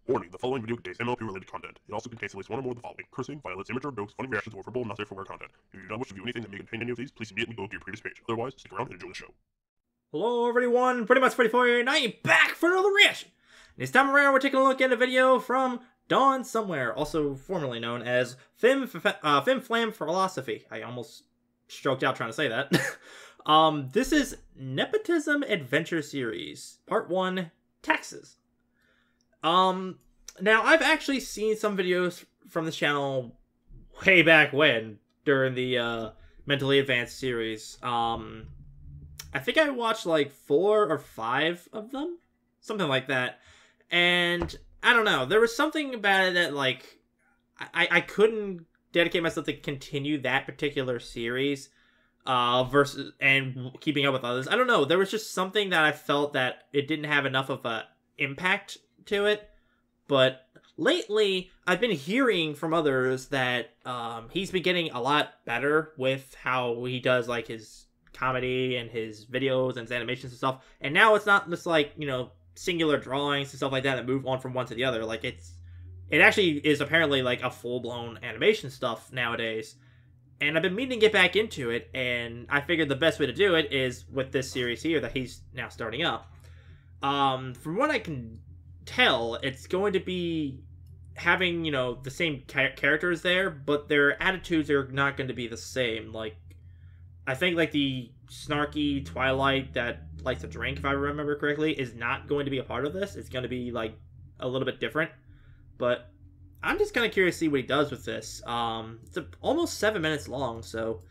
Warning, the following video contains MLP-related content. It also contains at least one or more of the following: cursing, violence, immature jokes, funny reactions, or verbal not safe for work content. If you do not wish to view anything that may contain any of these, please immediately go to your previous page. Otherwise, stick around and enjoy the show. Hello everyone, pretty much 24 here, and I am back for another reaction. This time around, we're taking a look at a video from Dawn Somewhere, also formerly known as Fim Flam Philosophy. I almost stroked out trying to say that. This is Nepotism Adventure Series, Part 1, Taxes. Now, I've actually seen some videos from this channel way back when, during the, Mentally Advanced series. I think I watched, like, 4 or 5 of them? Something like that. And, I don't know, there was something about it that, like, I couldn't dedicate myself to continue that particular series, versus, and keeping up with others. I don't know, there was just something that I felt that it didn't have enough of a impact to it. But lately, I've been hearing from others that he's been getting a lot better with how he does, like, his comedy and his videos and his animations and stuff. And now it's not just, like, you know, singular drawings and stuff like that move on from one to the other. Like, it actually is apparently, like, a full-blown animation stuff nowadays. And I've been meaning to get back into it, and I figured the best way to do it is with this series here that he's now starting up. From what I can tell, it's going to be having, you know, the same characters there, but their attitudes are not going to be the same. Like, I think, like, the snarky Twilight that likes to drink, if I remember correctly, is not going to be a part of this. It's going to be, like, a little bit different. But I'm just kind of curious to see what he does with this. It's almost 7 minutes long, so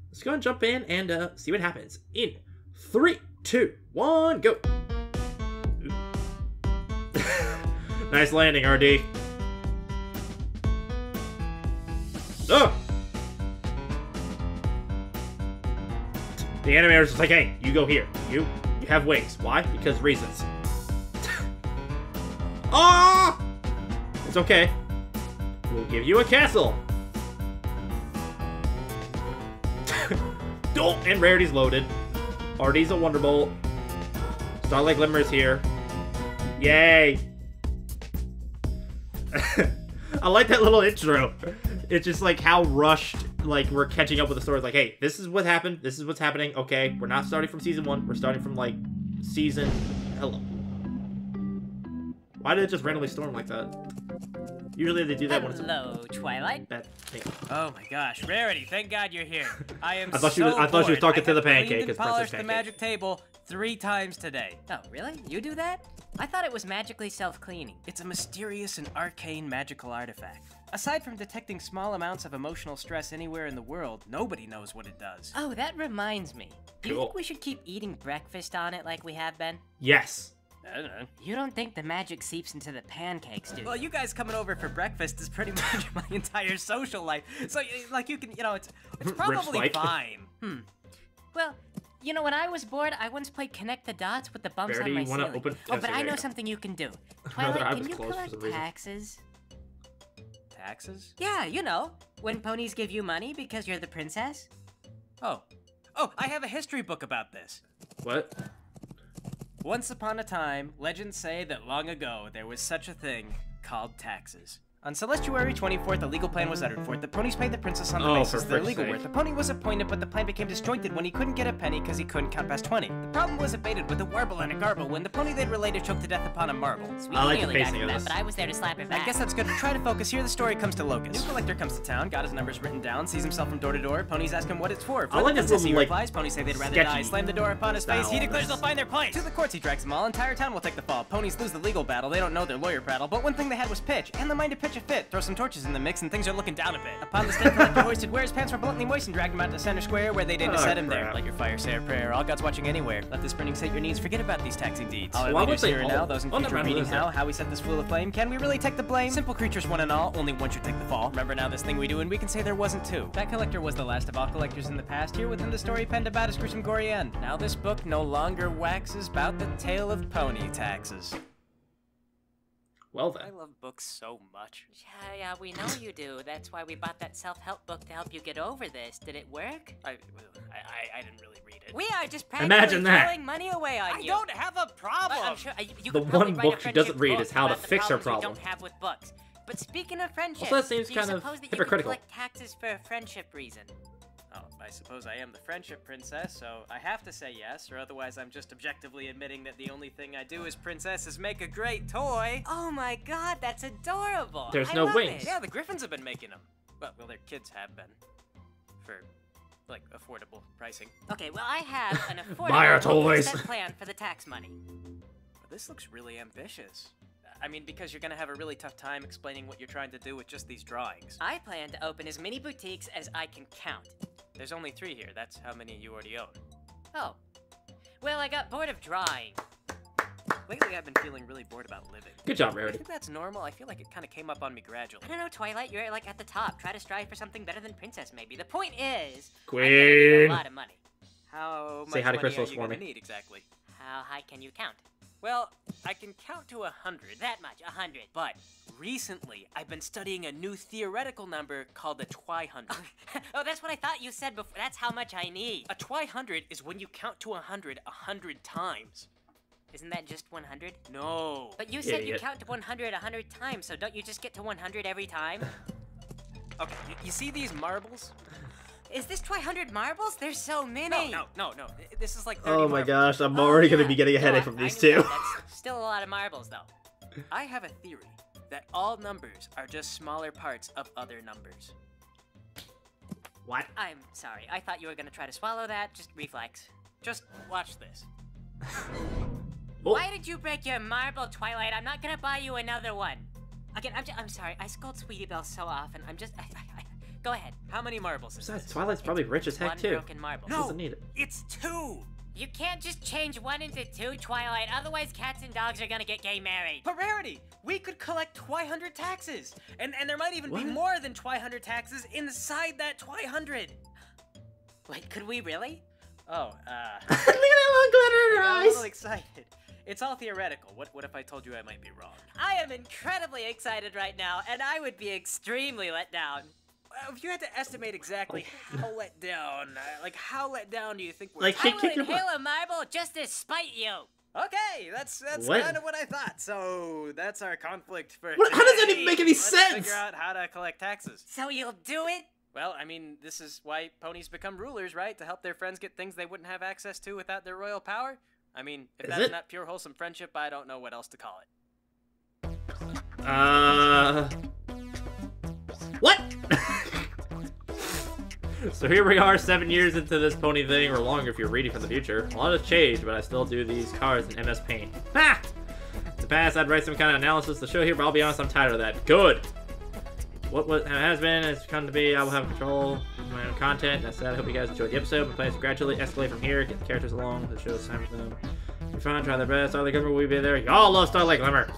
let's go and jump in and see what happens. In 3, 2, 1, go! Nice landing, RD. Oh! The animator's just like, hey, you go here. You have wings. Why? Because reasons. Ah! It's okay. We'll give you a castle. Oh, and rarity's loaded. RD's a Wonderbolt. Starlight Glimmer's here. Yay! I like that little intro. It's just like how rushed, like, we're catching up with the story. It's like, hey, this is what happened. This is what's happening. Okay, we're not starting from season 1. We're starting from, like, season... Hello. Why did it just randomly storm like that? Usually they do that when it's... Hello, Twilight. Bad thing. Oh my gosh, Rarity, thank God you're here. I am I thought she was talking to the pancake. I polished the magic table 3 times today. Oh, really? You do that? I thought it was magically self-cleaning. It's a mysterious and arcane magical artifact. Aside from detecting small amounts of emotional stress anywhere in the world, nobody knows what it does. Oh, that reminds me. Do you think we should keep eating breakfast on it like we have been? Yes. I don't know. You don't think the magic seeps into the pancakes, do you? Well, you guys coming over for breakfast is pretty much my entire social life. So, like, you can, you know, it's probably fine. Well, you know, when I was bored, I once played Connect the Dots with the bumps on my ceiling. Oh, but I know something you can do. Twilight, can you collect taxes? Taxes? Yeah, you know, when ponies give you money because you're the princess. Oh, I have a history book about this. What? Once upon a time, legends say that long ago, there was such a thing called taxes. On Celestiary 24th, a legal plan was uttered for it. The ponies paid the princess on the basis of their legal worth. The pony was appointed, but the plan became disjointed when he couldn't get a penny because he couldn't count past 20. The problem was abated with a warble and a garble when the pony they'd related choked to death upon a marble. I like the pacing of this. But I was there to slap it back. I guess that's good. Try to focus here. The story comes to Locust. New collector comes to town, got his numbers written down, sees himself from door to door. Ponies ask him what it's for. I like this little, he like, replies, ponies say they'd rather die. Slam the door upon his face. He declares they'll find their place. To the courts he drags them all. Entire town will take the fall. Ponies lose the legal battle. They don't know their lawyer prattle. But one thing they had was pitch, and the mind to pitch a fit. Throw some torches in the mix and things are looking down a bit. Upon the state collector hoisted where his pants were bluntly moist and dragged him out to center square where they did to set him there. Let your fire say a prayer. All God's watching anywhere. Let this burning set your needs. Forget about these taxing deeds. All our leaders here and now, those in future reading how we set this fool aflame. Can we really take the blame? Simple creatures one and all, only one should take the fall. Remember now this thing we do and we can say there wasn't two. That collector was the last of all collectors in the past. Here within the story penned about his gruesome gory end. Now this book no longer waxes about the tale of pony taxes. Well then. I love books so much. Yeah, we know you do. That's why we bought that self-help book to help you get over this. Did it work? I didn't really read it. We are just Imagine practically that. throwing money away on I you. don't have a problem. I'm sure you The could probably one write a book she doesn't friendship read book is how to about the fix her problems we problem. don't have with books. But speaking of friendship, Also, that seems do you kind of suppose that hypocritical. You could collect taxes for a friendship reason? Oh, I suppose I am the friendship princess, so I have to say yes, or otherwise I'm just objectively admitting that the only thing I do as princess is make a great toy. Oh my god, that's adorable. There's I no love wings. it. Yeah, the Griffins have been making them. Well, their kids have been. For, like, affordable pricing. Okay, well I have an Buy our affordable toys. set plan for the tax money. But this looks really ambitious. I mean, because you're gonna have a really tough time explaining what you're trying to do with just these drawings. I plan to open as many boutiques as I can count. There's only 3 here. That's how many you already own. Oh. Well, I got bored of drawing. Lately, I've been feeling really bored about living. Good job, I Rarity. think that's normal. I feel like it kind of came up on me gradually. I don't know, Twilight, you're like at the top. Try to strive for something better than Princess, maybe. The point is, I'm gonna need Queen. a lot of money. How much Say hi to money Crystals are you for gonna me. need exactly? How high can you count? Well, I can count to 100. That much, 100. But recently, I've been studying a new theoretical number called a twihundred. Oh, that's what I thought you said before. That's how much I need. A twihundred is when you count to 100 times. Isn't that just 100? No. But you said you Idiot. count to 100 100 times, so don't you just get to 100 every time? Okay, you see these marbles? Is this 100 marbles? There's so many. No. This is like 30 Oh my marbles. gosh, I'm Oh, already gonna yeah. be getting a No, headache I- from I these knew two. that. That's still a lot of marbles, though. I have a theory that all numbers are just smaller parts of other numbers. What? I'm sorry. I thought you were gonna try to swallow that. Just reflex. Just watch this. Oh. Why did you break your marble, Twilight? I'm not gonna buy you another one. Again, I'm sorry. I scold Sweetie Belle so often. I'm just. Go ahead. How many marbles is Besides, this? Twilight's probably rich as heck One too. broken marble. No. Doesn't need it. It's 2! You can't just change 1 into 2, Twilight. Otherwise, cats and dogs are gonna get gay married. But Rarity, we could collect twihundred taxes! And there might even be What? more than twihundred taxes inside that twihundred! Wait, could we really? Oh, Look at that little glitter in her I'm a little eyes. excited. It's all theoretical. What if I told you I might be wrong? I am incredibly excited right now, and I would be extremely let down. If you had to estimate exactly how let down, how let down do you think we're Like, I kick will your butt. inhale a marble just to spite you. Okay, that's What? kind of what I thought. So that's our conflict for What- how does that today. even make any Let's sense? Figure out how to collect taxes. So you'll do it? Well, I mean, this is why ponies become rulers, right? To help their friends get things they wouldn't have access to without their royal power. I mean, if Is that's it? not pure wholesome friendship, I don't know what else to call it. What? So here we are 7 years into this pony thing, or longer if you're reading from the future. A lot has changed, but I still do these cards in MS Paint. Ha! In the past, I'd write some kind of analysis to show here, but I'll be honest, I'm tired of that. Good! What has been has come to be. I will have control of my own content. That said, I hope you guys enjoyed the episode. My plans to gradually escalate from here, get the characters along, the show's time for them. Be fun, try their best. Starlight Glimmer will be there. Y'all love Starlight Glimmer!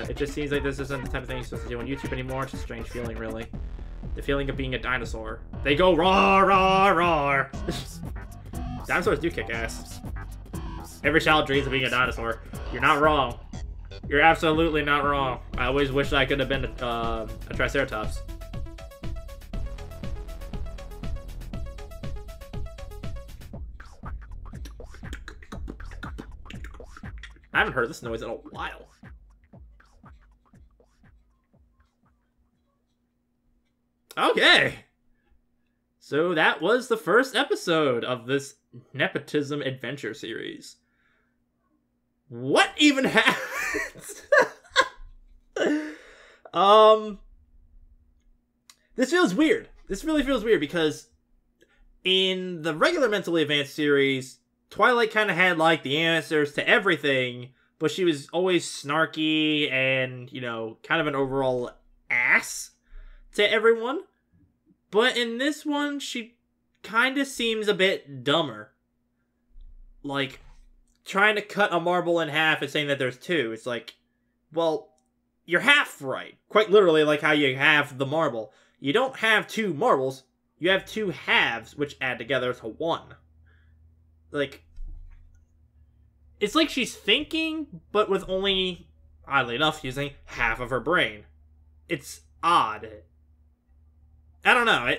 It just seems like this isn't the type of thing you're supposed to do on YouTube anymore. It's a strange feeling, really. The feeling of being a dinosaur. They go roar, roar, roar! Dinosaurs do kick ass. Every child dreams of being a dinosaur. You're not wrong. You're absolutely not wrong. I always wish I could have been a Triceratops. I haven't heard this noise in a while. Okay. So that was the first episode of this Nepotism adventure series. What even happened? This feels weird. This really feels weird because in the regular Mentally Advanced series, Twilight kind of had like the answers to everything, but she was always snarky and, you know, kind of an overall ass to everyone. But in this one, she kind of seems a bit dumber. Like, trying to cut a marble in half and saying that there's 2. It's like, well, you're half right. Quite literally like how you have the marble. You don't have 2 marbles. You have 2 halves, which add together to 1. Like, it's like she's thinking, but with only, oddly enough, using half of her brain. It's odd. I don't know.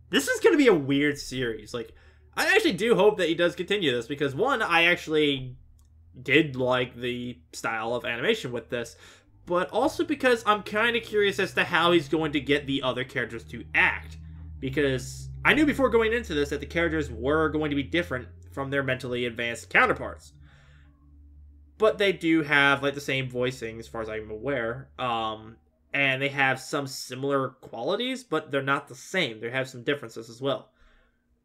This is going to be a weird series. Like, I actually do hope that he does continue this, because one, I actually did like the style of animation with this, but also because I'm kind of curious as to how he's going to get the other characters to act. Because I knew before going into this that the characters were going to be different from their mentally advanced counterparts. But they do have, like, the same voicing, as far as I'm aware. And they have some similar qualities, but they're not the same. They have some differences as well.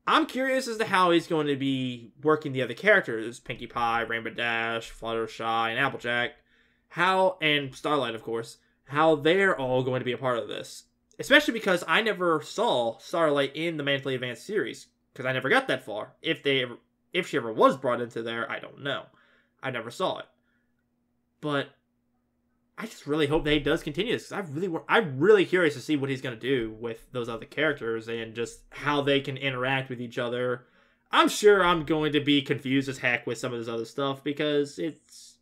I'm curious as to how he's going to be working the other characters. Pinkie Pie, Rainbow Dash, Fluttershy, and Applejack. And Starlight, of course. How they're all going to be a part of this. Especially because I never saw Starlight in the Mentally Advanced series. Because I never got that far. If she ever was brought into there, I don't know. I never saw it. But I just really hope that he does continue this. I'm really curious to see what he's going to do with those other characters and just how they can interact with each other. I'm sure I'm going to be confused as heck with some of this other stuff because it's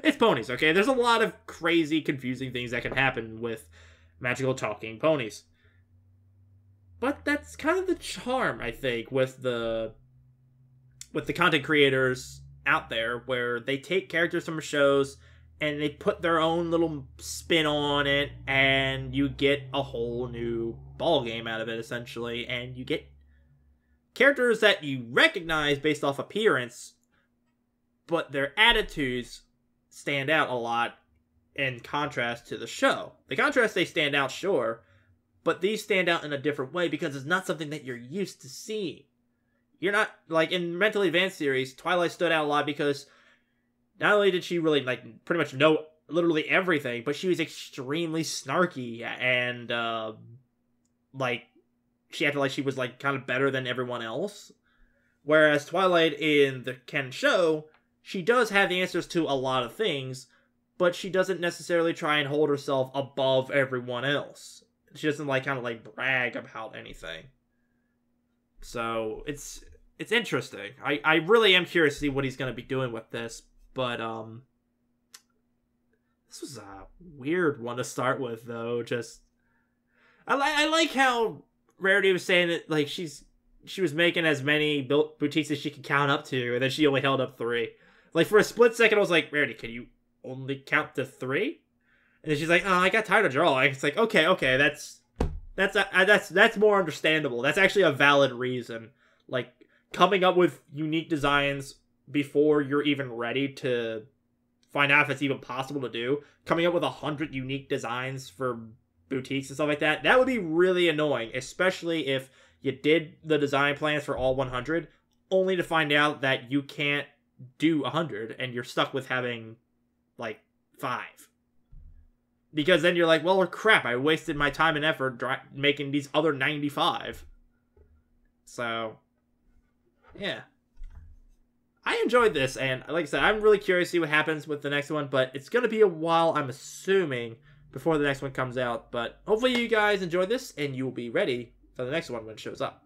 it's ponies, okay? There's a lot of crazy, confusing things that can happen with magical talking ponies. But that's kind of the charm, I think, with the content creators out there, where they take characters from shows and they put their own little spin on it, and you get a whole new ball game out of it, essentially, and you get characters that you recognize based off appearance, but their attitudes stand out a lot in contrast to the show. The contrast, they stand out, sure, but these stand out in a different way because it's not something that you're used to seeing. You're not, like, in Mentally Advanced series, Twilight stood out a lot because not only did she really, like, pretty much know literally everything, but she was extremely snarky and, like, she acted like she was, like, kind of better than everyone else. Whereas Twilight in the Ken show, she does have the answers to a lot of things, but she doesn't necessarily try and hold herself above everyone else. She doesn't, like, kind of, like, brag about anything. So, it's interesting. I really am curious to see what he's going to be doing with this. But, this was a weird one to start with, though. Just, I like how Rarity was saying that, like, she was making as many boutiques as she could count up to, and then she only held up 3. Like, for a split second, I was like, Rarity, can you only count to 3? And then she's like, oh, I got tired of drawing. It's like, okay, that's more understandable. That's actually a valid reason. Like, coming up with unique designs before you're even ready to find out if it's even possible to do. Coming up with 100 unique designs for boutiques and stuff like that. That would be really annoying, especially if you did the design plans for all 100, only to find out that you can't do 100 and you're stuck with having, like, 5. Because then you're like, well, crap, I wasted my time and effort making these other 95. So, yeah. I enjoyed this, and like I said, I'm really curious to see what happens with the next one, but it's going to be a while, I'm assuming, before the next one comes out. But hopefully you guys enjoyed this, and you'll be ready for the next one when it shows up.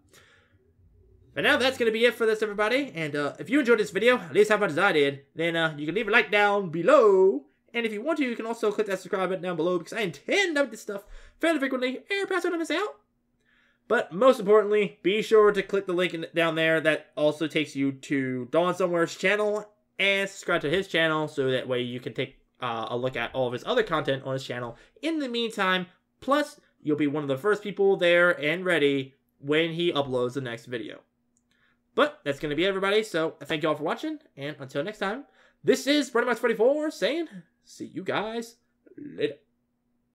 But now that's going to be it for this, everybody. And if you enjoyed this video, at least how much as I did, then you can leave a like down below. And if you want to, you can also click that subscribe button down below, because I intend to update this stuff fairly frequently, and perhaps I don't miss out. But most importantly, be sure to click the link down there that also takes you to Dawn Somewhere's channel, and subscribe to his channel so that way you can take a look at all of his other content on his channel in the meantime. Plus, you'll be one of the first people there and ready when he uploads the next video. But that's going to be it, everybody. So thank you all for watching, and until next time, this is Brony 44 saying, see you guys later.